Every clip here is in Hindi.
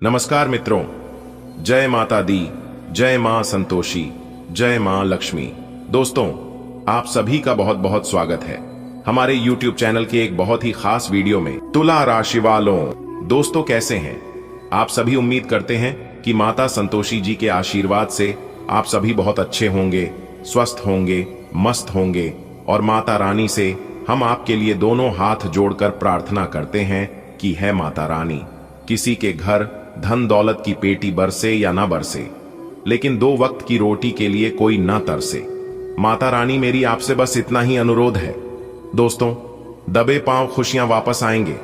नमस्कार मित्रों, जय माता दी, जय मां संतोषी, जय मां लक्ष्मी। दोस्तों, आप सभी का बहुत बहुत स्वागत है हमारे YouTube चैनल के एक बहुत ही खास वीडियो में। तुला राशि वालों, दोस्तों कैसे हैं आप सभी? उम्मीद करते हैं कि माता संतोषी जी के आशीर्वाद से आप सभी बहुत अच्छे होंगे, स्वस्थ होंगे, मस्त होंगे। और माता रानी से हम आपके लिए दोनों हाथ जोड़कर प्रार्थना करते हैं कि है माता रानी, किसी के घर धन दौलत की पेटी बरसे या ना बरसे, लेकिन 2 वक्त की रोटी के लिए कोई ना तरसे। माता रानी, मेरी आपसे बस इतना ही अनुरोध है। दोस्तों, दबे पांव खुशियां वापस आएंगे।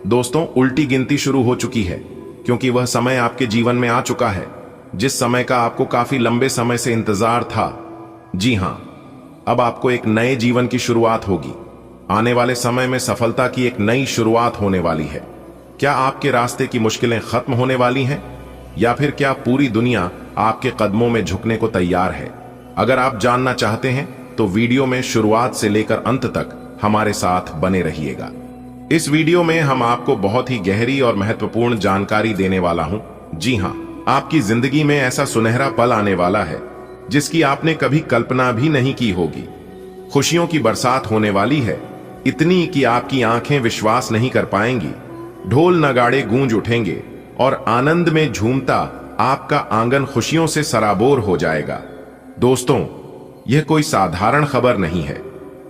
दोस्तों, उल्टी गिनती शुरू हो चुकी है, क्योंकि वह समय आपके जीवन में आ चुका है जिस समय का आपको काफी लंबे समय से इंतजार था। जी हां, अब आपको एक नए जीवन की शुरुआत होगी। आने वाले समय में सफलता की एक नई शुरुआत होने वाली है। क्या आपके रास्ते की मुश्किलें खत्म होने वाली हैं, या फिर क्या पूरी दुनिया आपके कदमों में झुकने को तैयार है? अगर आप जानना चाहते हैं तो वीडियो में शुरुआत से लेकर अंत तक हमारे साथ बने रहिएगा। इस वीडियो में हम आपको बहुत ही गहरी और महत्वपूर्ण जानकारी देने वाला हूं। जी हां, आपकी जिंदगी में ऐसा सुनहरा पल आने वाला है जिसकी आपने कभी कल्पना भी नहीं की होगी। खुशियों की बरसात होने वाली है, इतनी कि आपकी आंखें विश्वास नहीं कर पाएंगी। ढोल नगाड़े गूंज उठेंगे और आनंद में झूमता आपका आंगन खुशियों से सराबोर हो जाएगा। दोस्तों, यह कोई साधारण खबर नहीं है,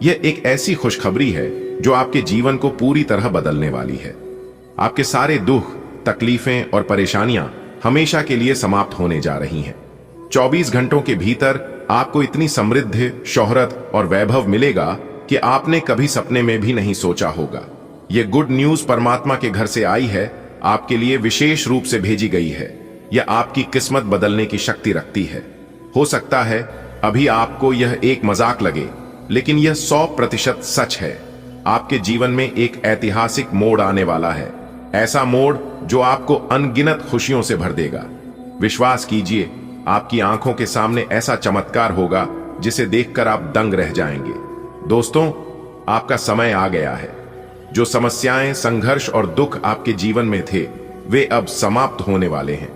यह एक ऐसी खुशखबरी है जो आपके जीवन को पूरी तरह बदलने वाली है। आपके सारे दुख, तकलीफें और परेशानियां हमेशा के लिए समाप्त होने जा रही हैं। 24 घंटों के भीतर आपको इतनी समृद्धि, शोहरत और वैभव मिलेगा कि आपने कभी सपने में भी नहीं सोचा होगा। यह गुड न्यूज परमात्मा के घर से आई है, आपके लिए विशेष रूप से भेजी गई है। यह आपकी किस्मत बदलने की शक्ति रखती है। हो सकता है अभी आपको यह एक मजाक लगे, लेकिन यह 100% सच है। आपके जीवन में एक ऐतिहासिक मोड़ आने वाला है, ऐसा मोड़ जो आपको अनगिनत खुशियों से भर देगा। विश्वास कीजिए, आपकी आंखों के सामने ऐसा चमत्कार होगा जिसे देखकर आप दंग रह जाएंगे। दोस्तों, आपका समय आ गया है। जो समस्याएं, संघर्ष और दुख आपके जीवन में थे, वे अब समाप्त होने वाले हैं।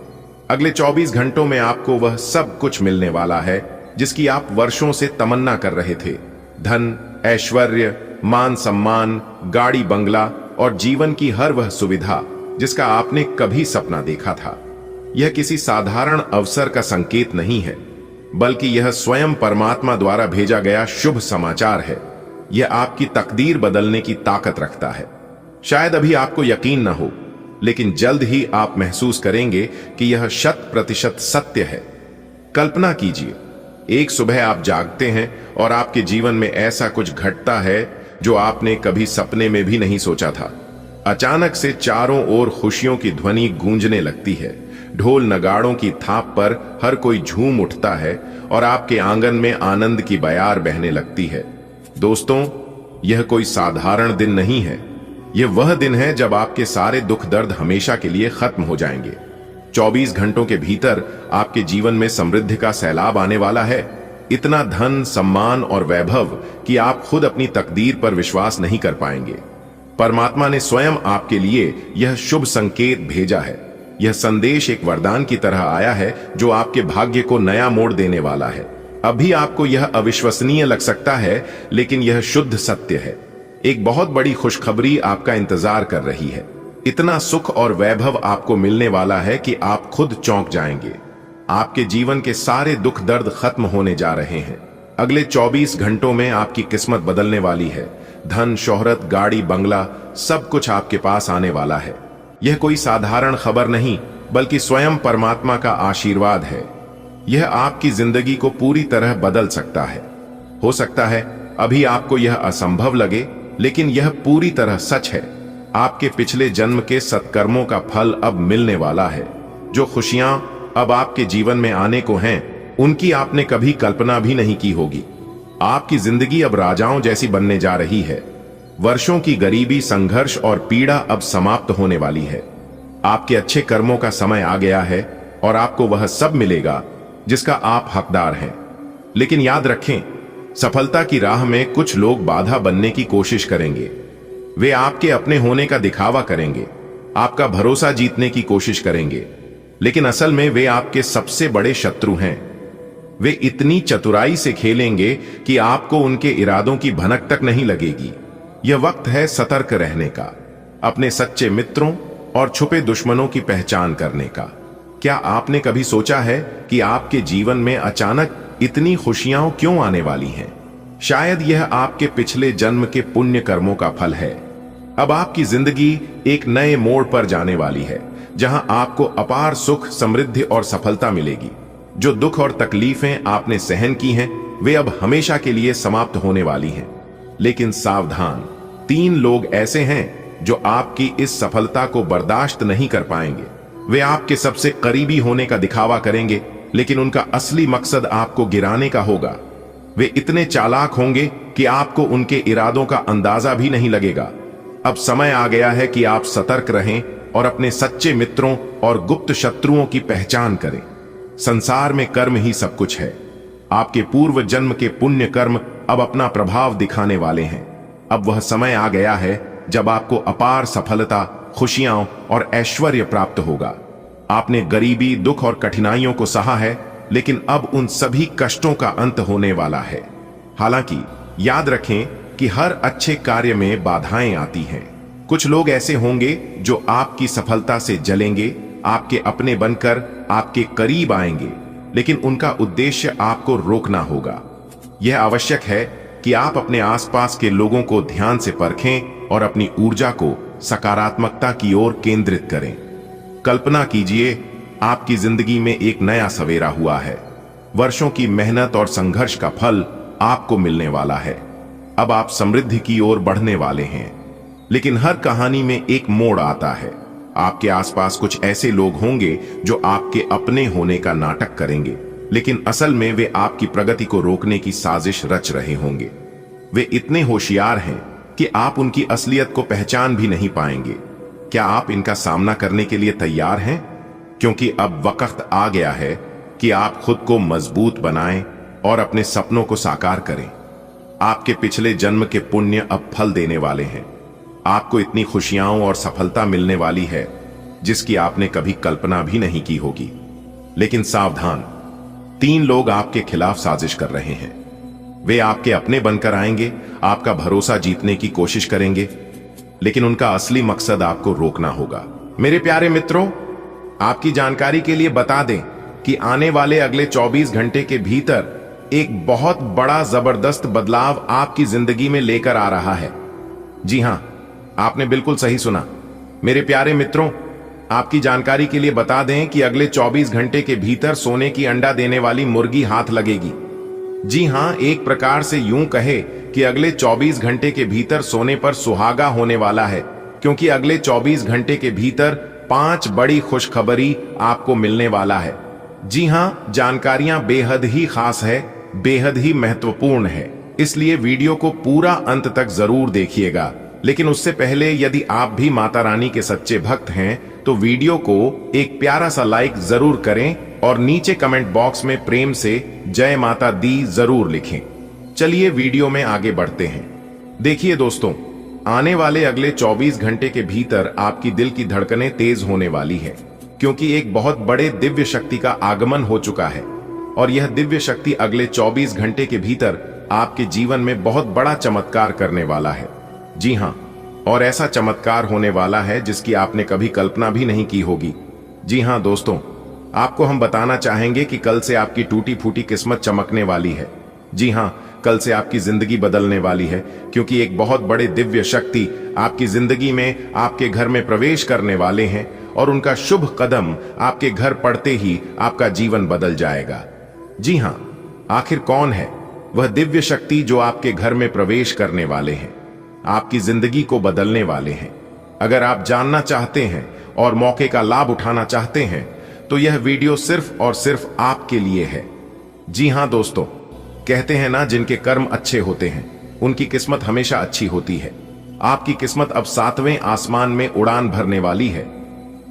अगले 24 घंटों में आपको वह सब कुछ मिलने वाला है जिसकी आप वर्षों से तमन्ना कर रहे थे। धन, ऐश्वर्य, मान सम्मान, गाड़ी बंगला और जीवन की हर वह सुविधा जिसका आपने कभी सपना देखा था। यह किसी साधारण अवसर का संकेत नहीं है, बल्कि यह स्वयं परमात्मा द्वारा भेजा गया शुभ समाचार है। यह आपकी तकदीर बदलने की ताकत रखता है। शायद अभी आपको यकीन न हो, लेकिन जल्द ही आप महसूस करेंगे कि यह 100% सत्य है। कल्पना कीजिए, एक सुबह आप जागते हैं और आपके जीवन में ऐसा कुछ घटता है जो आपने कभी सपने में भी नहीं सोचा था। अचानक से चारों ओर खुशियों की ध्वनि गूंजने लगती है। ढोल नगाड़ों की थाप पर हर कोई झूम उठता है और आपके आंगन में आनंद की बयार बहने लगती है। दोस्तों, यह कोई साधारण दिन नहीं है। यह वह दिन है जब आपके सारे दुख दर्द हमेशा के लिए खत्म हो जाएंगे। 24 घंटों के भीतर आपके जीवन में समृद्धि का सैलाब आने वाला है। इतना धन, सम्मान और वैभव कि आप खुद अपनी तकदीर पर विश्वास नहीं कर पाएंगे। परमात्मा ने स्वयं आपके लिए यह शुभ संकेत भेजा है। यह संदेश एक वरदान की तरह आया है जो आपके भाग्य को नया मोड़ देने वाला है। अभी आपको यह अविश्वसनीय लग सकता है, लेकिन यह शुद्ध सत्य है। एक बहुत बड़ी खुशखबरी आपका इंतजार कर रही है। इतना सुख और वैभव आपको मिलने वाला है कि आप खुद चौंक जाएंगे। आपके जीवन के सारे दुख दर्द खत्म होने जा रहे हैं। अगले 24 घंटों में आपकी किस्मत बदलने वाली है। धन, शोहरत, गाड़ी बंगला सब कुछ आपके पास आने वाला है। यह कोई साधारण खबर नहीं, बल्कि स्वयं परमात्मा का आशीर्वाद है। यह आपकी जिंदगी को पूरी तरह बदल सकता है। हो सकता है अभी आपको यह असंभव लगे, लेकिन यह पूरी तरह सच है। आपके पिछले जन्म के सत्कर्मों का फल अब मिलने वाला है। जो खुशियां अब आपके जीवन में आने को हैं, उनकी आपने कभी कल्पना भी नहीं की होगी। आपकी जिंदगी अब राजाओं जैसी बनने जा रही है। वर्षों की गरीबी, संघर्ष और पीड़ा अब समाप्त होने वाली है। आपके अच्छे कर्मों का समय आ गया है और आपको वह सब मिलेगा जिसका आप हकदार हैं। लेकिन याद रखें, सफलता की राह में कुछ लोग बाधा बनने की कोशिश करेंगे। वे आपके अपने होने का दिखावा करेंगे, आपका भरोसा जीतने की कोशिश करेंगे लेकिन असल में वे आपके सबसे बड़े शत्रु हैं। वे इतनी चतुराई से खेलेंगे कि आपको उनके इरादों की भनक तक नहीं लगेगी। यह वक्त है सतर्क रहने का, अपने सच्चे मित्रों और छुपे दुश्मनों की पहचान करने का। क्या आपने कभी सोचा है कि आपके जीवन में अचानक इतनी खुशियां क्यों आने वाली हैं? शायद यह आपके पिछले जन्म के पुण्य कर्मों का फल है। अब आपकी जिंदगी एक नए मोड़ पर जाने वाली है, जहां आपको अपार सुख, समृद्धि और सफलता मिलेगी। जो दुख और तकलीफें आपने सहन की हैं, वे अब हमेशा के लिए समाप्त होने वाली हैं। लेकिन सावधान, 3 लोग ऐसे हैं जो आपकी इस सफलता को बर्दाश्त नहीं कर पाएंगे। वे आपके सबसे करीबी होने का दिखावा करेंगे, लेकिन उनका असली मकसद आपको गिराने का होगा। वे इतने चालाक होंगे कि आपको उनके इरादों का अंदाजा भी नहीं लगेगा। अब समय आ गया है कि आप सतर्क रहें और अपने सच्चे मित्रों और गुप्त शत्रुओं की पहचान करें। संसार में कर्म ही सब कुछ है। आपके पूर्व जन्म के पुण्य कर्म अब अपना प्रभाव दिखाने वाले हैं। अब वह समय आ गया है जब आपको अपार सफलता, खुशियां और ऐश्वर्य प्राप्त होगा। आपने गरीबी, दुख और कठिनाइयों को सहा है, लेकिन अब उन सभी कष्टों का अंत होने वाला है। हालांकि याद रखें कि हर अच्छे कार्य में बाधाएं आती हैं। कुछ लोग ऐसे होंगे जो आपकी सफलता से जलेंगे, आपके अपने बनकर आपके करीब आएंगे, लेकिन उनका उद्देश्य आपको रोकना होगा। यह आवश्यक है कि आप अपने आसपास के लोगों को ध्यान से परखें और अपनी ऊर्जा को सकारात्मकता की ओर केंद्रित करें। कल्पना कीजिए, आपकी जिंदगी में एक नया सवेरा हुआ है। वर्षों की मेहनत और संघर्ष का फल आपको मिलने वाला है। अब आप समृद्धि की ओर बढ़ने वाले हैं। लेकिन हर कहानी में एक मोड़ आता है। आपके आसपास कुछ ऐसे लोग होंगे जो आपके अपने होने का नाटक करेंगे, लेकिन असल में वे आपकी प्रगति को रोकने की साजिश रच रहे होंगे। वे इतने होशियार हैं कि आप उनकी असलियत को पहचान भी नहीं पाएंगे। क्या आप इनका सामना करने के लिए तैयार हैं? क्योंकि अब वक्त आ गया है कि आप खुद को मजबूत बनाएं और अपने सपनों को साकार करें। आपके पिछले जन्म के पुण्य अब फल देने वाले हैं। आपको इतनी खुशियां और सफलता मिलने वाली है जिसकी आपने कभी कल्पना भी नहीं की होगी। लेकिन सावधान, 3 लोग आपके खिलाफ साजिश कर रहे हैं। वे आपके अपने बनकर आएंगे, आपका भरोसा जीतने की कोशिश करेंगे, लेकिन उनका असली मकसद आपको रोकना होगा। मेरे प्यारे मित्रों, आपकी जानकारी के लिए बता दें कि आने वाले अगले 24 घंटे के भीतर एक बहुत बड़ा जबरदस्त बदलाव आपकी जिंदगी में लेकर आ रहा है। जी हां, आपने बिल्कुल सही सुना। मेरे प्यारे मित्रों, आपकी जानकारी के लिए बता दें कि अगले 24 घंटे के भीतर सोने की अंडा देने वाली मुर्गी हाथ लगेगी। जी हां, एक प्रकार से यूं कहे कि अगले 24 घंटे के भीतर सोने पर सुहागा होने वाला है, क्योंकि अगले 24 घंटे के भीतर 5 बड़ी खुशखबरी आपको मिलने वाला है। जी हां, जानकारियां बेहद ही खास है, बेहद ही महत्वपूर्ण है, इसलिए वीडियो को पूरा अंत तक जरूर देखिएगा। लेकिन उससे पहले यदि आप भी माता रानी के सच्चे भक्त हैं तो वीडियो को एक प्यारा सा लाइक जरूर करें और नीचे कमेंट बॉक्स में प्रेम से जय माता दी जरूर लिखें। चलिए वीडियो में आगे बढ़ते हैं। देखिए दोस्तों, आने वाले अगले 24 घंटे के भीतर आपकी दिल की धड़कनें तेज होने वाली है, क्योंकि एक बहुत बड़े दिव्य शक्ति का आगमन हो चुका है और यह दिव्य शक्ति अगले 24 घंटे के भीतर आपके जीवन में बहुत बड़ा चमत्कार करने वाला है। जी हां, और ऐसा चमत्कार होने वाला है जिसकी आपने कभी कल्पना भी नहीं की होगी। जी हां दोस्तों, आपको हम बताना चाहेंगे कि कल से आपकी टूटी फूटी किस्मत चमकने वाली है। जी हां, कल से आपकी जिंदगी बदलने वाली है, क्योंकि एक बहुत बड़े दिव्य शक्ति आपकी जिंदगी में आपके घर में प्रवेश करने वाले हैं और उनका शुभ कदम आपके घर पड़ते ही आपका जीवन बदल जाएगा। जी हां, आखिर कौन है वह दिव्य शक्ति जो आपके घर में प्रवेश करने वाले हैं, आपकी जिंदगी को बदलने वाले हैं? अगर आप जानना चाहते हैं और मौके का लाभ उठाना चाहते हैं तो यह वीडियो सिर्फ और सिर्फ आपके लिए है। जी हां दोस्तों, कहते हैं ना, जिनके कर्म अच्छे होते हैं उनकी किस्मत हमेशा अच्छी होती है। आपकी किस्मत अब 7वें आसमान में उड़ान भरने वाली है।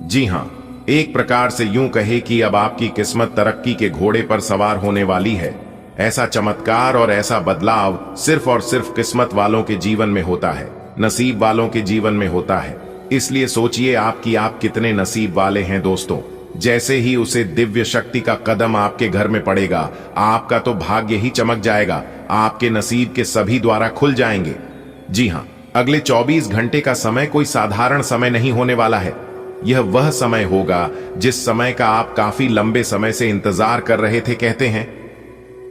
जी हां, एक प्रकार से यूं कहे कि अब आपकी किस्मत तरक्की के घोड़े पर सवार होने वाली है। ऐसा चमत्कार और ऐसा बदलाव सिर्फ और सिर्फ किस्मत वालों के जीवन में होता है, नसीब वालों के जीवन में होता है। इसलिए सोचिए आप कि आप कितने नसीब वाले हैं दोस्तों। जैसे ही उसे दिव्य शक्ति का कदम आपके घर में पड़ेगा, आपका तो भाग्य ही चमक जाएगा, आपके नसीब के सभी द्वार खुल जाएंगे। जी हां, अगले 24 घंटे का समय कोई साधारण समय नहीं होने वाला है। यह वह समय होगा जिस समय का आप काफी लंबे समय से इंतजार कर रहे थे। कहते हैं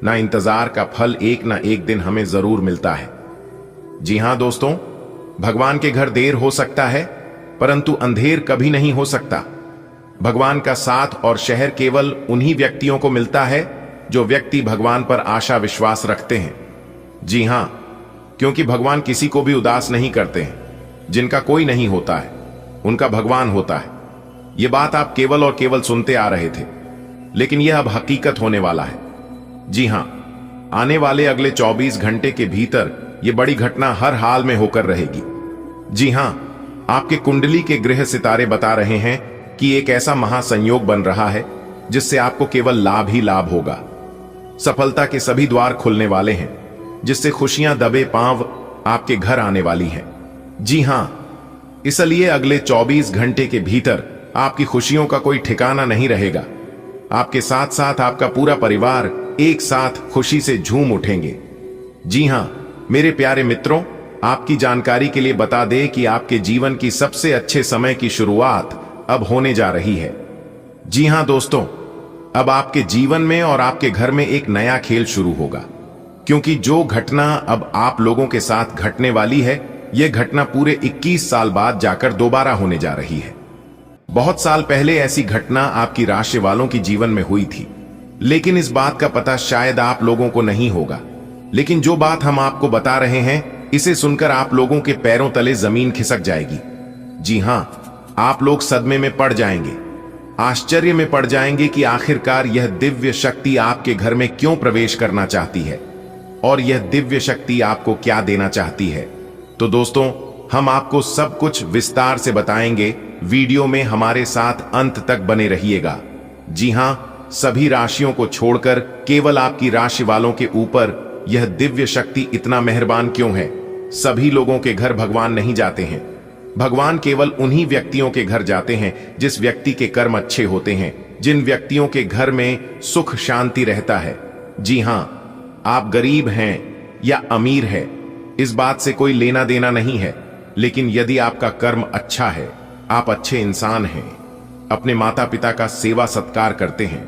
ना, इंतजार का फल एक ना एक दिन हमें जरूर मिलता है। जी हां दोस्तों, भगवान के घर देर हो सकता है, परंतु अंधेर कभी नहीं हो सकता। भगवान का साथ और शहर केवल उन्हीं व्यक्तियों को मिलता है जो व्यक्ति भगवान पर आशा विश्वास रखते हैं। जी हां, क्योंकि भगवान किसी को भी उदास नहीं करते हैं। जिनका कोई नहीं होता है, उनका भगवान होता है। यह बात आप केवल और केवल सुनते आ रहे थे, लेकिन यह अब हकीकत होने वाला है। जी हां, आने वाले अगले 24 घंटे के भीतर यह बड़ी घटना हर हाल में होकर रहेगी। जी हां, आपके कुंडली के ग्रह सितारे बता रहे हैं कि एक ऐसा महासंयोग बन रहा है जिससे आपको केवल लाभ ही लाभ होगा। सफलता के सभी द्वार खुलने वाले हैं, जिससे खुशियां दबे पांव आपके घर आने वाली हैं। जी हां, इसलिए अगले 24 घंटे के भीतर आपकी खुशियों का कोई ठिकाना नहीं रहेगा। आपके साथ साथ आपका पूरा परिवार एक साथ खुशी से झूम उठेंगे। जी हां मेरे प्यारे मित्रों, आपकी जानकारी के लिए बता दें कि आपके जीवन की सबसे अच्छे समय की शुरुआत अब होने जा रही है। जी हां दोस्तों, अब आपके जीवन में और आपके घर में एक नया खेल शुरू होगा, क्योंकि जो घटना अब आप लोगों के साथ घटने वाली है, यह घटना पूरे 21 साल बाद जाकर दोबारा होने जा रही है। बहुत साल पहले ऐसी घटना आपकी राशि वालों की जीवन में हुई थी, लेकिन इस बात का पता शायद आप लोगों को नहीं होगा। लेकिन जो बात हम आपको बता रहे हैं, इसे सुनकर आप लोगों के पैरों तले जमीन खिसक जाएगी। जी हां, आप लोग सदमे में पड़ जाएंगे, आश्चर्य में पड़ जाएंगे कि आखिरकार यह दिव्य शक्ति आपके घर में क्यों प्रवेश करना चाहती है और यह दिव्य शक्ति आपको क्या देना चाहती है। तो दोस्तों, हम आपको सब कुछ विस्तार से बताएंगे। वीडियो में हमारे साथ अंत तक बने रहिएगा। जी हां, सभी राशियों को छोड़कर केवल आपकी राशि वालों के ऊपर यह दिव्य शक्ति इतना मेहरबान क्यों है। सभी लोगों के घर भगवान नहीं जाते हैं। भगवान केवल उन्हीं व्यक्तियों के घर जाते हैं जिस व्यक्ति के कर्म अच्छे होते हैं, जिन व्यक्तियों के घर में सुख शांति रहता है। जी हां, आप गरीब हैं या अमीर है, इस बात से कोई लेना देना नहीं है, लेकिन यदि आपका कर्म अच्छा है, आप अच्छे इंसान हैं, अपने माता पिता का सेवा सत्कार करते हैं,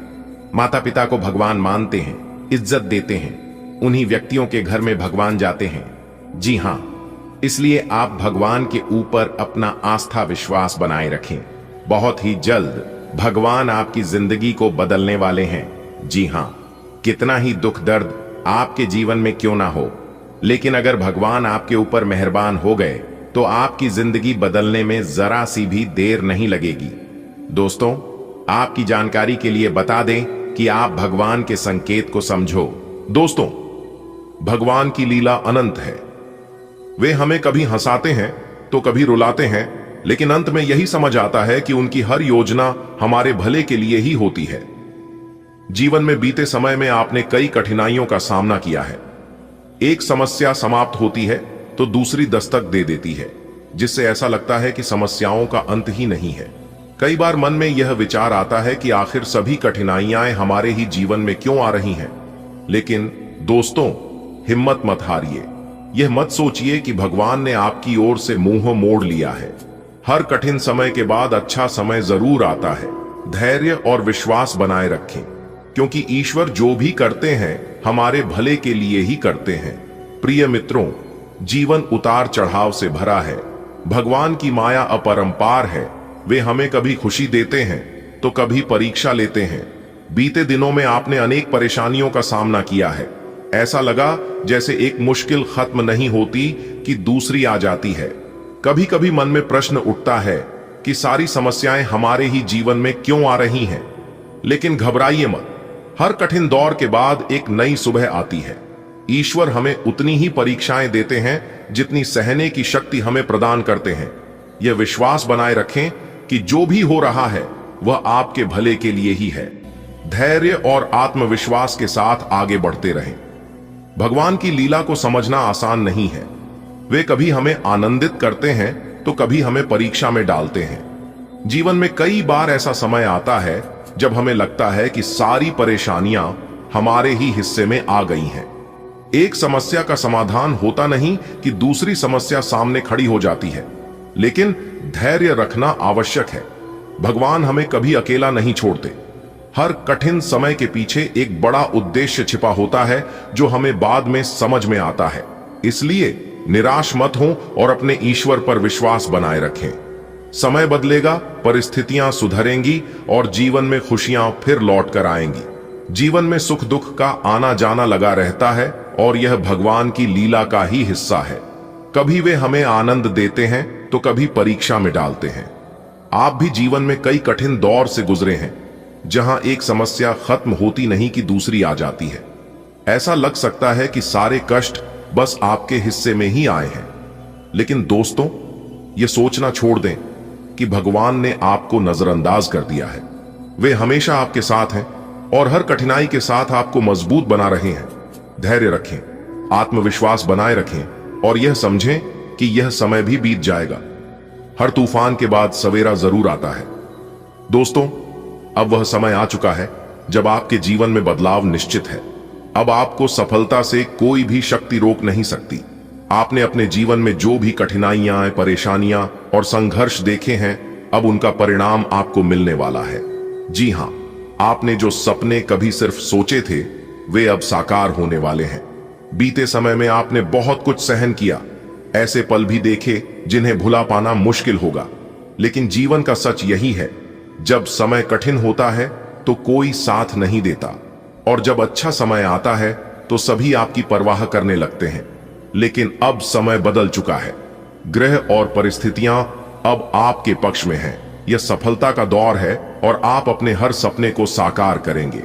माता पिता को भगवान मानते हैं, इज्जत देते हैं, उन्हीं व्यक्तियों के घर में भगवान जाते हैं। जी हां, इसलिए आप भगवान के ऊपर अपना आस्था विश्वास बनाए रखें। बहुत ही जल्द भगवान आपकी जिंदगी को बदलने वाले हैं। जी हां, कितना ही दुख दर्द आपके जीवन में क्यों ना हो, लेकिन अगर भगवान आपके ऊपर मेहरबान हो गए तो आपकी जिंदगी बदलने में जरा सी भी देर नहीं लगेगी। दोस्तों, आपकी जानकारी के लिए बता दें कि आप भगवान के संकेत को समझो। दोस्तों, भगवान की लीला अनंत है। वे हमें कभी हंसाते हैं तो कभी रुलाते हैं, लेकिन अंत में यही समझ आता है कि उनकी हर योजना हमारे भले के लिए ही होती है। जीवन में बीते समय में आपने कई कठिनाइयों का सामना किया है। एक समस्या समाप्त होती है तो दूसरी दस्तक दे देती है, जिससे ऐसा लगता है कि समस्याओं का अंत ही नहीं है। कई बार मन में यह विचार आता है कि आखिर सभी कठिनाइयां हमारे ही जीवन में क्यों आ रही हैं। लेकिन दोस्तों, हिम्मत मत हारिए। यह मत सोचिए कि भगवान ने आपकी ओर से मुंह मोड़ लिया है। हर कठिन समय के बाद अच्छा समय जरूर आता है। धैर्य और विश्वास बनाए रखें, क्योंकि ईश्वर जो भी करते हैं हमारे भले के लिए ही करते हैं। प्रिय मित्रों, जीवन उतार चढ़ाव से भरा है। भगवान की माया अपरंपार है। वे हमें कभी खुशी देते हैं तो कभी परीक्षा लेते हैं। बीते दिनों में आपने अनेक परेशानियों का सामना किया है। ऐसा लगा जैसे एक मुश्किल खत्म नहीं होती कि दूसरी आ जाती है। कभी कभी मन में प्रश्न उठता है कि सारी समस्याएं हमारे ही जीवन में क्यों आ रही हैं। लेकिन घबराइए मत, हर कठिन दौर के बाद एक नई सुबह आती है। ईश्वर हमें उतनी ही परीक्षाएं देते हैं जितनी सहने की शक्ति हमें प्रदान करते हैं। यह विश्वास बनाए रखें कि जो भी हो रहा है वह आपके भले के लिए ही है। धैर्य और आत्मविश्वास के साथ आगे बढ़ते रहें। भगवान की लीला को समझना आसान नहीं है। वे कभी हमें आनंदित करते हैं तो कभी हमें परीक्षा में डालते हैं। जीवन में कई बार ऐसा समय आता है जब हमें लगता है कि सारी परेशानियां हमारे ही हिस्से में आ गई हैं। एक समस्या का समाधान होता नहीं कि दूसरी समस्या सामने खड़ी हो जाती है, लेकिन धैर्य रखना आवश्यक है। भगवान हमें कभी अकेला नहीं छोड़ते। हर कठिन समय के पीछे एक बड़ा उद्देश्य छिपा होता है जो हमें बाद में समझ में आता है। इसलिए निराश मत हो और अपने ईश्वर पर विश्वास बनाए रखें। समय बदलेगा, परिस्थितियां सुधरेंगी और जीवन में खुशियां फिर लौट कर आएंगी। जीवन में सुख दुख का आना जाना लगा रहता है और यह भगवान की लीला का ही हिस्सा है। कभी वे हमें आनंद देते हैं तो कभी परीक्षा में डालते हैं। आप भी जीवन में कई कठिन दौर से गुजरे हैं, जहां एक समस्या खत्म होती नहीं कि दूसरी आ जाती है। ऐसा लग सकता है कि सारे कष्ट बस आपके हिस्से में ही आए हैं, लेकिन दोस्तों, ये सोचना छोड़ दें कि भगवान ने आपको नजरअंदाज कर दिया है। वे हमेशा आपके साथ हैं और हर कठिनाई के साथ आपको मजबूत बना रहे हैं। धैर्य रखें, आत्मविश्वास बनाए रखें और यह समझें कि यह समय भी बीत जाएगा। हर तूफान के बाद सवेरा जरूर आता है। दोस्तों, अब वह समय आ चुका है जब आपके जीवन में बदलाव निश्चित है। अब आपको सफलता से कोई भी शक्ति रोक नहीं सकती। आपने अपने जीवन में जो भी कठिनाइयां, परेशानियां और संघर्ष देखे हैं, अब उनका परिणाम आपको मिलने वाला है। जी हां, आपने जो सपने कभी सिर्फ सोचे थे, वे अब साकार होने वाले हैं। बीते समय में आपने बहुत कुछ सहन किया, ऐसे पल भी देखे जिन्हें भुला पाना मुश्किल होगा। लेकिन जीवन का सच यही है, जब समय कठिन होता है तो कोई साथ नहीं देता, और जब अच्छा समय आता है तो सभी आपकी परवाह करने लगते हैं। लेकिन अब समय बदल चुका है। ग्रह और परिस्थितियां अब आपके पक्ष में हैं। यह सफलता का दौर है और आप अपने हर सपने को साकार करेंगे।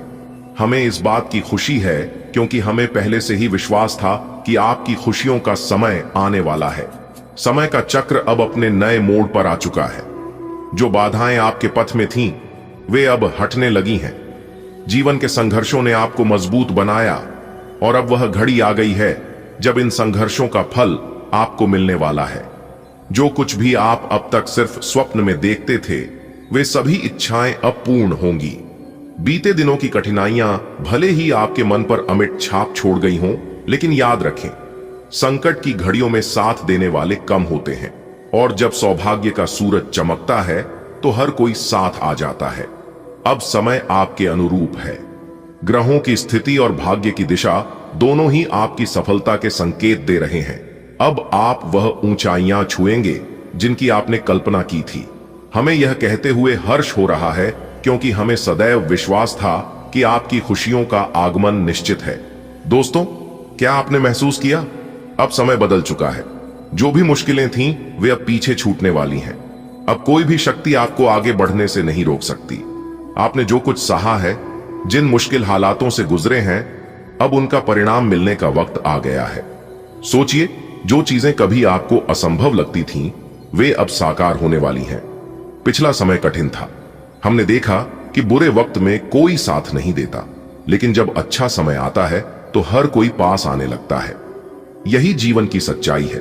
हमें इस बात की खुशी है क्योंकि हमें पहले से ही विश्वास था कि आपकी खुशियों का समय आने वाला है। समय का चक्र अब अपने नए मोड़ पर आ चुका है। जो बाधाएं आपके पथ में थीं, वे अब हटने लगी हैं। जीवन के संघर्षों ने आपको मजबूत बनाया और अब वह घड़ी आ गई है जब इन संघर्षों का फल आपको मिलने वाला है। जो कुछ भी आप अब तक सिर्फ स्वप्न में देखते थे, वे सभी इच्छाएं अब पूर्ण होंगी। बीते दिनों की कठिनाइयां भले ही आपके मन पर अमिट छाप छोड़ गई हों, लेकिन याद रखें, संकट की घड़ियों में साथ देने वाले कम होते हैं, और जब सौभाग्य का सूरज चमकता है तो हर कोई साथ आ जाता है। अब समय आपके अनुरूप है। ग्रहों की स्थिति और भाग्य की दिशा दोनों ही आपकी सफलता के संकेत दे रहे हैं। अब आप वह ऊंचाइयां छुएंगे जिनकी आपने कल्पना की थी। हमें यह कहते हुए हर्ष हो रहा है क्योंकि हमें सदैव विश्वास था कि आपकी खुशियों का आगमन निश्चित है। दोस्तों, क्या आपने महसूस किया? अब समय बदल चुका है। जो भी मुश्किलें थीं, वे अब पीछे छूटने वाली हैं। अब कोई भी शक्ति आपको आगे बढ़ने से नहीं रोक सकती। आपने जो कुछ सहा है, जिन मुश्किल हालातों से गुजरे हैं, अब उनका परिणाम मिलने का वक्त आ गया है। सोचिए, जो चीजें कभी आपको असंभव लगती थीं, वे अब साकार होने वाली हैं। पिछला समय कठिन था। हमने देखा कि बुरे वक्त में कोई साथ नहीं देता, लेकिन जब अच्छा समय आता है तो हर कोई पास आने लगता है। यही जीवन की सच्चाई है।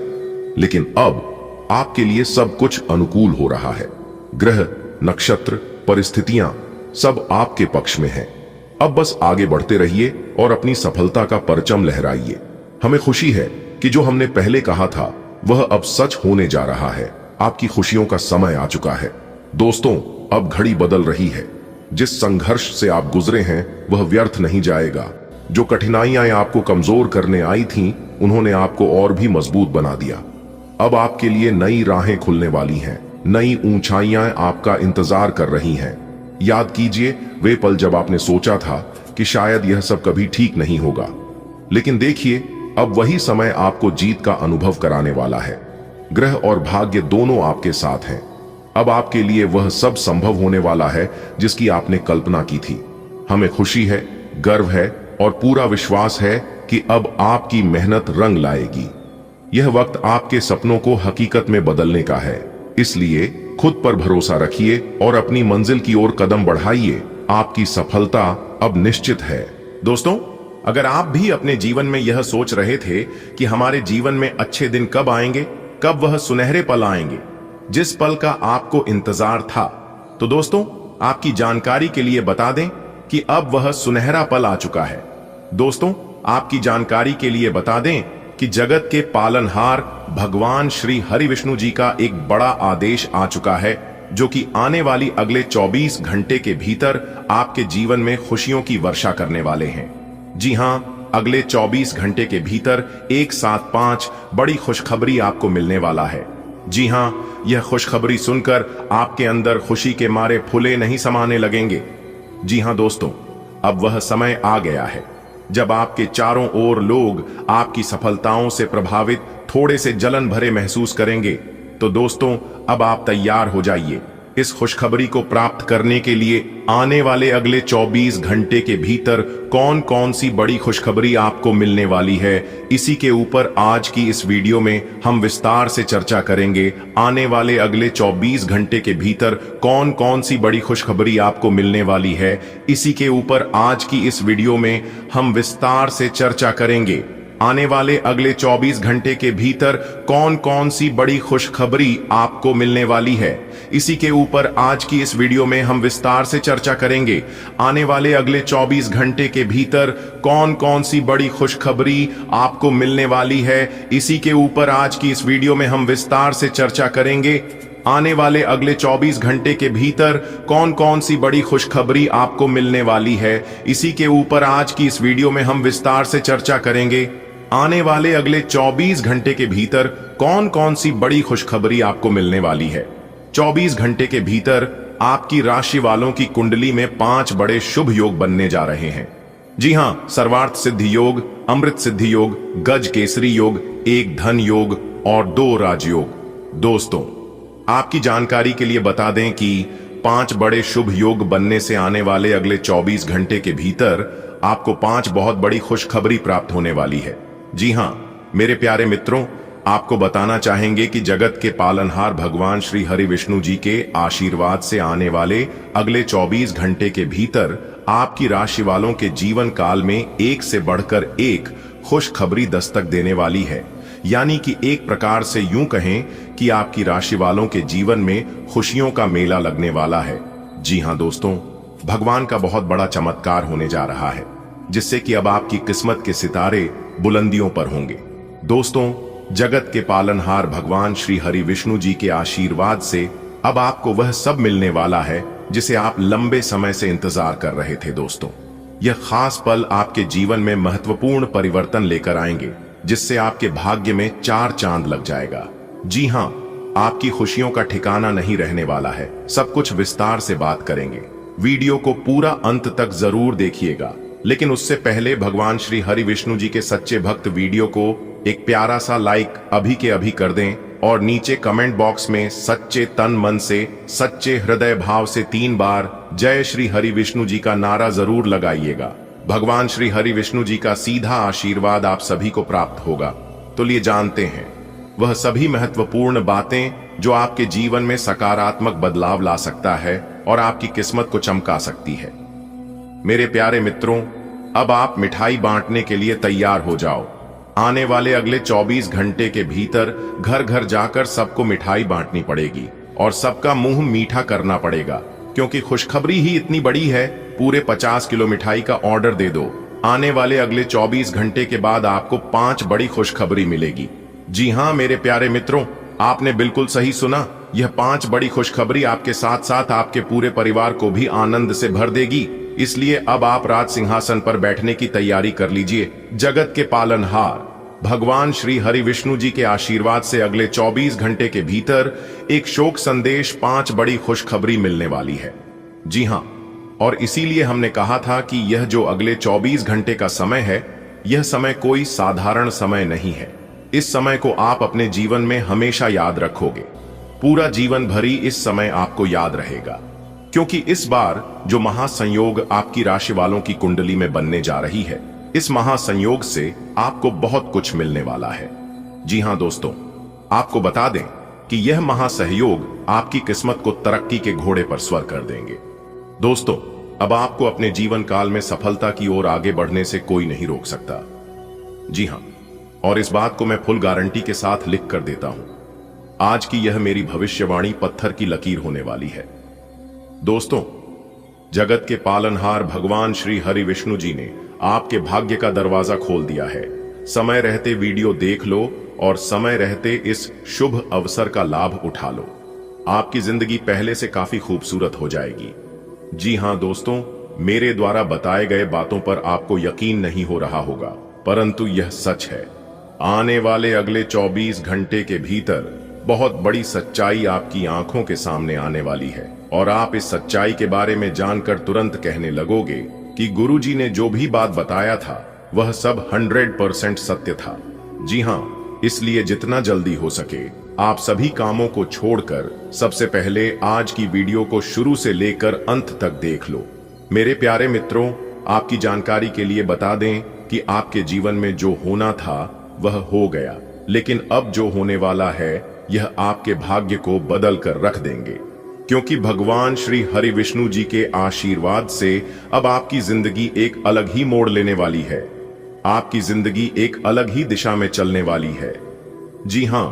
लेकिन अब आपके लिए सब कुछ अनुकूल हो रहा है। ग्रह, नक्षत्र, परिस्थितियां सब आपके पक्ष में हैं। अब बस आगे बढ़ते रहिए और अपनी सफलता का परचम लहराइए। हमें खुशी है कि जो हमने पहले कहा था वह अब सच होने जा रहा है। आपकी खुशियों का समय आ चुका है। दोस्तों, अब घड़ी बदल रही है। जिस संघर्ष से आप गुजरे हैं वह व्यर्थ नहीं जाएगा। जो कठिनाइयां आपको कमजोर करने आई थीं, उन्होंने आपको और भी मजबूत बना दिया। अब आपके लिए नई राहें खुलने वाली हैं। नई ऊंचाइयां आपका इंतजार कर रही हैं। याद कीजिए वे पल जब आपने सोचा था कि शायद यह सब कभी ठीक नहीं होगा, लेकिन देखिए, अब वही समय आपको जीत का अनुभव कराने वाला है। ग्रह और भाग्य दोनों आपके साथ हैं। अब आपके लिए वह सब संभव होने वाला है जिसकी आपने कल्पना की थी। हमें खुशी है, गर्व है और पूरा विश्वास है कि अब आपकी मेहनत रंग लाएगी। यह वक्त आपके सपनों को हकीकत में बदलने का है। इसलिए खुद पर भरोसा रखिए और अपनी मंजिल की ओर कदम बढ़ाइए। आपकी सफलता अब निश्चित है। दोस्तों, अगर आप भी अपने जीवन में यह सोच रहे थे कि हमारे जीवन में अच्छे दिन कब आएंगे, कब वह सुनहरे पल आएंगे, जिस पल का आपको इंतजार था, तो दोस्तों, आपकी जानकारी के लिए बता दें कि अब वह सुनहरा पल आ चुका है। दोस्तों, आपकी जानकारी के लिए बता दें कि जगत के पालनहार भगवान श्री हरि विष्णु जी का एक बड़ा आदेश आ चुका है, जो कि आने वाली अगले 24 घंटे के भीतर आपके जीवन में खुशियों की वर्षा करने वाले हैं। जी हां, अगले 24 घंटे के भीतर एक साथ 5 बड़ी खुशखबरी आपको मिलने वाला है। जी हां, यह खुशखबरी सुनकर आपके अंदर खुशी के मारे फूले नहीं समाने लगेंगे। जी हां दोस्तों, अब वह समय आ गया है जब आपके चारों ओर लोग आपकी सफलताओं से प्रभावित थोड़े से जलन भरे महसूस करेंगे। तो दोस्तों, अब आप तैयार हो जाइए इस खुशखबरी को प्राप्त करने के लिए। आने वाले अगले 24 घंटे के भीतर कौन कौन सी बड़ी खुशखबरी आपको मिलने वाली है, इसी के ऊपर आज की इस वीडियो में हम विस्तार से चर्चा करेंगे। आने वाले अगले 24 घंटे के भीतर कौन कौन सी बड़ी खुशखबरी आपको मिलने वाली है, इसी के ऊपर आज की इस वीडियो में हम विस्तार से चर्चा करेंगे। आने वाले अगले 24 घंटे के भीतर कौन कौन सी बड़ी खुशखबरी आपको मिलने वाली है, इसी के ऊपर आज की इस वीडियो में हम विस्तार से चर्चा करेंगे। आने वाले अगले 24 घंटे के भीतर कौन कौन सी बड़ी खुशखबरी आपको मिलने वाली है, इसी के ऊपर आज की इस वीडियो में हम विस्तार से चर्चा करेंगे। आने वाले अगले 24 घंटे के भीतर कौन कौन सी बड़ी खुशखबरी आपको मिलने वाली है, इसी के ऊपर आज की इस वीडियो में हम विस्तार से चर्चा करेंगे। आने वाले अगले 24 घंटे के भीतर कौन कौन सी बड़ी खुशखबरी आपको मिलने वाली है। 24 घंटे के भीतर आपकी राशि वालों की कुंडली में 5 बड़े शुभ योग बनने जा रहे हैं। जी हां, सर्वार्थ सिद्धि योग, अमृत सिद्धि योग, गज केसरी योग, एक धन योग और 2 राजयोग। दोस्तों, आपकी जानकारी के लिए बता दें कि 5 बड़े शुभ योग बनने से आने वाले अगले 24 घंटे के भीतर आपको 5 बहुत बड़ी खुशखबरी प्राप्त होने वाली है। जी हां, मेरे प्यारे मित्रों, आपको बताना चाहेंगे कि जगत के पालनहार भगवान श्री हरि विष्णु जी के आशीर्वाद से आने वाले अगले 24 घंटे के भीतर आपकी राशि वालों के जीवन काल में एक से बढ़कर एक खुशखबरी दस्तक देने वाली है। यानी कि एक प्रकार से यूं कहें कि आपकी राशि वालों के जीवन में खुशियों का मेला लगने वाला है। जी हां दोस्तों, भगवान का बहुत बड़ा चमत्कार होने जा रहा है, जिससे कि अब आपकी किस्मत के सितारे बुलंदियों पर होंगे। दोस्तों, जगत के पालनहार भगवान श्री हरि विष्णु जी के आशीर्वाद से अब आपको वह सब मिलने वाला है जिसे आप लंबे समय से इंतजार कर रहे थे। दोस्तों, यह खास पल आपके जीवन में महत्वपूर्ण परिवर्तन लेकर आएंगे, जिससे आपके भाग्य में 4 चांद लग जाएगा। जी हां, आपकी खुशियों का ठिकाना नहीं रहने वाला है। सब कुछ विस्तार से बात करेंगे। वीडियो को पूरा अंत तक जरूर देखिएगा, लेकिन उससे पहले भगवान श्री हरि विष्णु जी के सच्चे भक्त वीडियो को एक प्यारा सा लाइक अभी के अभी कर दें और नीचे कमेंट बॉक्स में सच्चे तन मन से, सच्चे हृदय भाव से 3 बार जय श्री हरि विष्णु जी का नारा जरूर लगाइएगा। भगवान श्री हरि विष्णु जी का सीधा आशीर्वाद आप सभी को प्राप्त होगा। तो लिए जानते हैं वह सभी महत्वपूर्ण बातें जो आपके जीवन में सकारात्मक बदलाव ला सकता है और आपकी किस्मत को चमका सकती है। मेरे प्यारे मित्रों, अब आप मिठाई बांटने के लिए तैयार हो जाओ। आने वाले अगले 24 घंटे के भीतर घर घर जाकर सबको मिठाई बांटनी पड़ेगी और सबका मुंह मीठा करना पड़ेगा, क्योंकि खुशखबरी ही इतनी बड़ी है। पूरे 50 किलो मिठाई का ऑर्डर दे दो। आने वाले अगले 24 घंटे के बाद आपको 5 बड़ी खुशखबरी मिलेगी। जी हां मेरे प्यारे मित्रों, आपने बिल्कुल सही सुना। यह 5 बड़ी खुशखबरी आपके साथ साथ आपके पूरे परिवार को भी आनंद से भर देगी। इसलिए अब आप राज सिंहासन पर बैठने की तैयारी कर लीजिए। जगत के पालनहार भगवान श्री हरि विष्णु जी के आशीर्वाद से अगले 24 घंटे के भीतर एक शोक संदेश 5 बड़ी खुशखबरी मिलने वाली है। जी हां, और इसीलिए हमने कहा था कि यह जो अगले 24 घंटे का समय है, यह समय कोई साधारण समय नहीं है। इस समय को आप अपने जीवन में हमेशा याद रखोगे। पूरा जीवन भर ही इस समय आपको याद रहेगा, क्योंकि इस बार जो महासंयोग आपकी राशि वालों की कुंडली में बनने जा रही है, इस महासंयोग से आपको बहुत कुछ मिलने वाला है। जी हां दोस्तों, आपको बता दें कि यह महासहयोग आपकी किस्मत को तरक्की के घोड़े पर स्वर कर देंगे। दोस्तों, अब आपको अपने जीवन काल में सफलता की ओर आगे बढ़ने से कोई नहीं रोक सकता। जी हां, और इस बात को मैं फुल गारंटी के साथ लिख कर देता हूं। आज की यह मेरी भविष्यवाणी पत्थर की लकीर होने वाली है। दोस्तों, जगत के पालनहार भगवान श्री हरि विष्णु जी ने आपके भाग्य का दरवाजा खोल दिया है। समय रहते वीडियो देख लो और समय रहते इस शुभ अवसर का लाभ उठा लो। आपकी जिंदगी पहले से काफी खूबसूरत हो जाएगी। जी हां दोस्तों, मेरे द्वारा बताए गए बातों पर आपको यकीन नहीं हो रहा होगा, परंतु यह सच है। आने वाले अगले 24 घंटे के भीतर बहुत बड़ी सच्चाई आपकी आंखों के सामने आने वाली है और आप इस सच्चाई के बारे में जानकर तुरंत कहने लगोगे कि गुरुजी ने जो भी बात बताया था वह सब 100% सत्य था। जी हां, इसलिए जितना जल्दी हो सके आप सभी कामों को छोड़कर सबसे पहले आज की वीडियो को शुरू से लेकर अंत तक देख लो। मेरे प्यारे मित्रों, आपकी जानकारी के लिए बता दें कि आपके जीवन में जो होना था वह हो गया, लेकिन अब जो होने वाला है यह आपके भाग्य को बदल कर रख देंगे, क्योंकि भगवान श्री हरि विष्णु जी के आशीर्वाद से अब आपकी जिंदगी एक अलग ही मोड़ लेने वाली है। आपकी जिंदगी एक अलग ही दिशा में चलने वाली है। जी हां,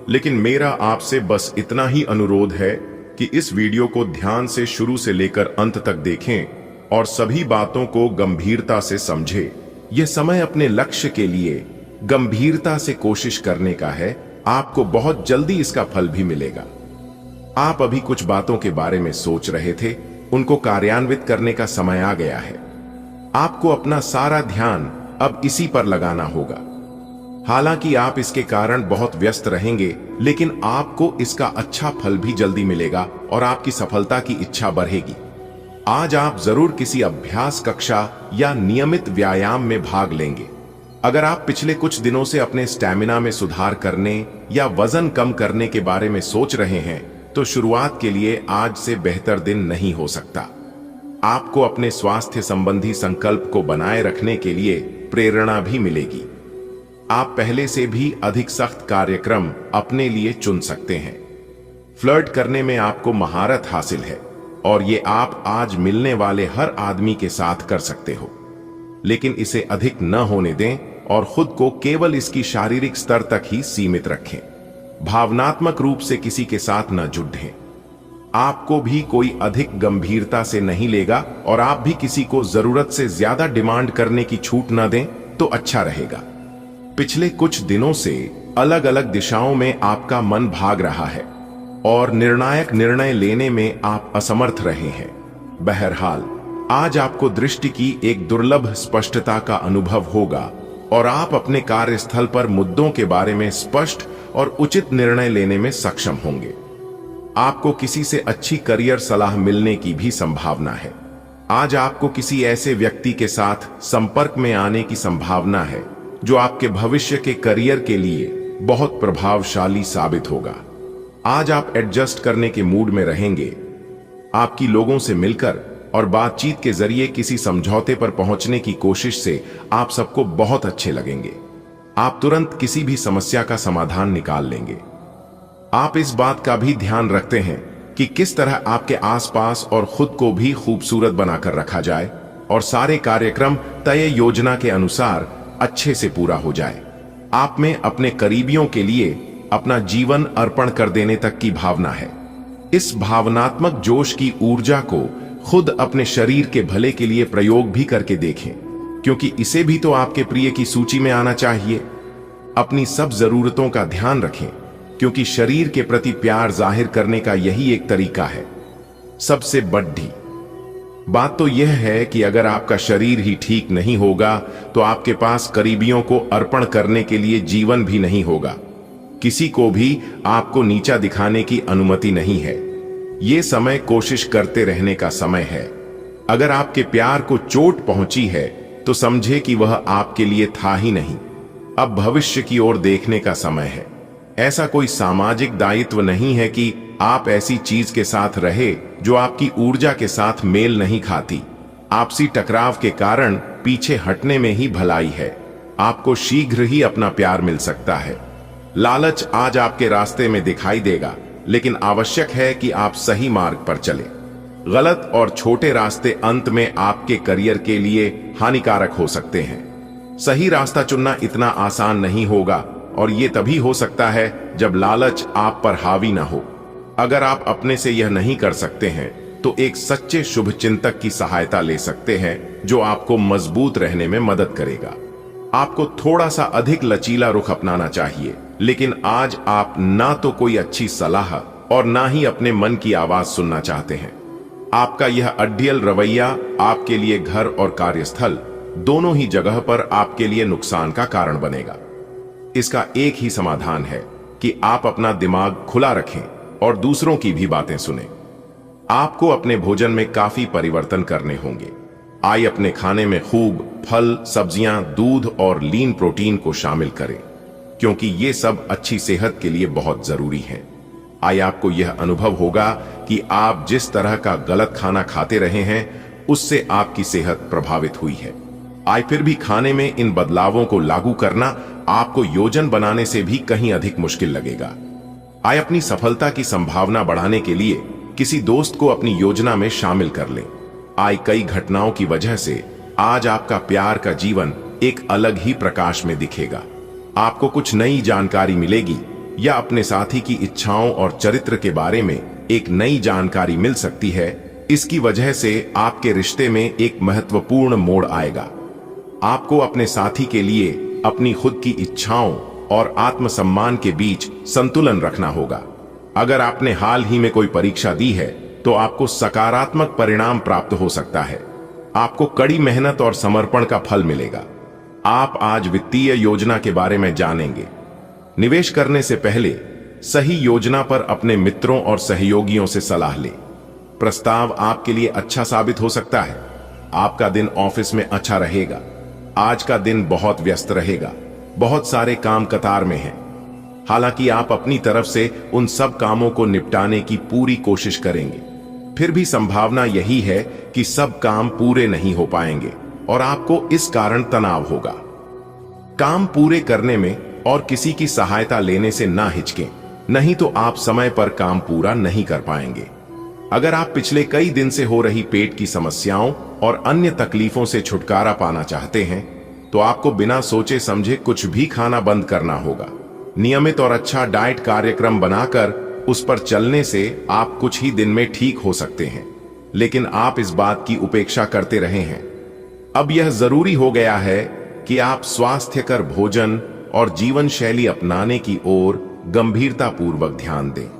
लेकिन मेरा आपसे बस इतना ही अनुरोध है कि इस वीडियो को ध्यान से शुरू से लेकर अंत तक देखें और सभी बातों को गंभीरता से समझें। यह समय अपने लक्ष्य के लिए गंभीरता से कोशिश करने का है। आपको बहुत जल्दी इसका फल भी मिलेगा। आप अभी कुछ बातों के बारे में सोच रहे थे, उनको कार्यान्वित करने का समय आ गया है। आपको अपना सारा ध्यान अब इसी पर लगाना होगा। हालांकि आप इसके कारण बहुत व्यस्त रहेंगे, लेकिन आपको इसका अच्छा फल भी जल्दी मिलेगा और आपकी सफलता की इच्छा बढ़ेगी। आज आप जरूर किसी अभ्यास कक्षा या नियमित व्यायाम में भाग लेंगे। अगर आप पिछले कुछ दिनों से अपने स्टैमिना में सुधार करने या वजन कम करने के बारे में सोच रहे हैं, तो शुरुआत के लिए आज से बेहतर दिन नहीं हो सकता। आपको अपने स्वास्थ्य संबंधी संकल्प को बनाए रखने के लिए प्रेरणा भी मिलेगी। आप पहले से भी अधिक सख्त कार्यक्रम अपने लिए चुन सकते हैं। फ्लर्ट करने में आपको महारत हासिल है और ये आप आज मिलने वाले हर आदमी के साथ कर सकते हो, लेकिन इसे अधिक न होने दें और खुद को केवल इसकी शारीरिक स्तर तक ही सीमित रखें। भावनात्मक रूप से किसी के साथ न जुड़ें। आपको भी कोई अधिक गंभीरता से नहीं लेगा और आप भी किसी को जरूरत से ज्यादा डिमांड करने की छूट न दें तो अच्छा रहेगा। पिछले कुछ दिनों से अलग अलग दिशाओं में आपका मन भाग रहा है और निर्णायक निर्णय लेने में आप असमर्थ रहे हैं। बहरहाल, आज आपको दृष्टि की एक दुर्लभ स्पष्टता का अनुभव होगा और आप अपने कार्यस्थल पर मुद्दों के बारे में स्पष्ट और उचित निर्णय लेने में सक्षम होंगे। आपको किसी से अच्छी करियर सलाह मिलने की भी संभावना है। आज आपको किसी ऐसे व्यक्ति के साथ संपर्क में आने की संभावना है जो आपके भविष्य के करियर के लिए बहुत प्रभावशाली साबित होगा। आज आप एडजस्ट करने के मूड में रहेंगे। आपकी लोगों से मिलकर और बातचीत के जरिए किसी समझौते पर पहुंचने की कोशिश से आप सबको बहुत अच्छे लगेंगे। आप तुरंत किसी भी समस्या का समाधान निकाल लेंगे। आप इस बात का भी ध्यान रखते हैं कि किस तरह आपके आसपास और खुद को भी खूबसूरत बनाकर रखा जाए और सारे कार्यक्रम तय योजना के अनुसार अच्छे से पूरा हो जाए। आप में अपने करीबियों के लिए अपना जीवन अर्पण कर देने तक की भावना है। इस भावनात्मक जोश की ऊर्जा को खुद अपने शरीर के भले के लिए प्रयोग भी करके देखें, क्योंकि इसे भी तो आपके प्रिय की सूची में आना चाहिए। अपनी सब जरूरतों का ध्यान रखें, क्योंकि शरीर के प्रति प्यार जाहिर करने का यही एक तरीका है। सबसे बड़ी बात तो यह है कि अगर आपका शरीर ही ठीक नहीं होगा तो आपके पास करीबियों को अर्पण करने के लिए जीवन भी नहीं होगा। किसी को भी आपको नीचा दिखाने की अनुमति नहीं है। ये समय कोशिश करते रहने का समय है। अगर आपके प्यार को चोट पहुंची है तो समझे कि वह आपके लिए था ही नहीं। अब भविष्य की ओर देखने का समय है। ऐसा कोई सामाजिक दायित्व नहीं है कि आप ऐसी चीज के साथ रहे जो आपकी ऊर्जा के साथ मेल नहीं खाती। आपसी टकराव के कारण पीछे हटने में ही भलाई है। आपको शीघ्र ही अपना प्यार मिल सकता है। लालच आज आपके रास्ते में दिखाई देगा, लेकिन आवश्यक है कि आप सही मार्ग पर चलें। गलत और छोटे रास्ते अंत में आपके करियर के लिए हानिकारक हो सकते हैं। सही रास्ता चुनना इतना आसान नहीं होगा और ये तभी हो सकता है जब लालच आप पर हावी ना हो। अगर आप अपने से यह नहीं कर सकते हैं तो एक सच्चे शुभचिंतक की सहायता ले सकते हैं, जो आपको मजबूत रहने में मदद करेगा। आपको थोड़ा सा अधिक लचीला रुख अपनाना चाहिए, लेकिन आज आप ना तो कोई अच्छी सलाह और ना ही अपने मन की आवाज सुनना चाहते हैं। आपका यह अड्डियल रवैया आपके लिए घर और कार्यस्थल दोनों ही जगह पर आपके लिए नुकसान का कारण बनेगा। इसका एक ही समाधान है कि आप अपना दिमाग खुला रखें और दूसरों की भी बातें सुनें। आपको अपने भोजन में काफी परिवर्तन करने होंगे। आइए अपने खाने में खूब फल, सब्जियां, दूध और लीन प्रोटीन को शामिल करें, क्योंकि ये सब अच्छी सेहत के लिए बहुत जरूरी है। आइए आपको यह अनुभव होगा कि आप जिस तरह का गलत खाना खाते रहे हैं, उससे आपकी सेहत प्रभावित हुई है। आइए फिर भी खाने में इन बदलावों को लागू करना आपको योजन बनाने से भी कहीं अधिक मुश्किल लगेगा। आइए अपनी सफलता की संभावना बढ़ाने के लिए किसी दोस्त को अपनी योजना में शामिल कर लें। आए कई घटनाओं की वजह से आज आपका प्यार का जीवन एक अलग ही प्रकाश में दिखेगा। आपको कुछ नई जानकारी मिलेगी या अपने साथी की इच्छाओं और चरित्र के बारे में एक नई जानकारी मिल सकती है। इसकी वजह से आपके रिश्ते में एक महत्वपूर्ण मोड़ आएगा। आपको अपने साथी के लिए अपनी खुद की इच्छाओं और आत्मसम्मान के बीच संतुलन रखना होगा। अगर आपने हाल ही में कोई परीक्षा दी है तो आपको सकारात्मक परिणाम प्राप्त हो सकता है। आपको कड़ी मेहनत और समर्पण का फल मिलेगा। आप आज वित्तीय योजना के बारे में जानेंगे। निवेश करने से पहले सही योजना पर अपने मित्रों और सहयोगियों से सलाह लें। प्रस्ताव आपके लिए अच्छा साबित हो सकता है। आपका दिन ऑफिस में अच्छा रहेगा। आज का दिन बहुत व्यस्त रहेगा। बहुत सारे काम कतार में हैं। हालांकि आप अपनी तरफ से उन सब कामों को निपटाने की पूरी कोशिश करेंगे, फिर भी संभावना यही है कि सब काम पूरे नहीं हो पाएंगे और आपको इस कारण तनाव होगा। काम पूरे करने में और किसी की सहायता लेने से ना हिचकें, नहीं तो आप समय पर काम पूरा नहीं कर पाएंगे। अगर आप पिछले कई दिन से हो रही पेट की समस्याओं और अन्य तकलीफों से छुटकारा पाना चाहते हैं, तो आपको बिना सोचे समझे कुछ भी खाना बंद करना होगा। नियमित और अच्छा डाइट कार्यक्रम बनाकर उस पर चलने से आप कुछ ही दिन में ठीक हो सकते हैं, लेकिन आप इस बात की उपेक्षा करते रहे हैं। अब यह जरूरी हो गया है कि आप स्वास्थ्यकर भोजन और जीवन शैली अपनाने की ओर गंभीरतापूर्वक ध्यान दें।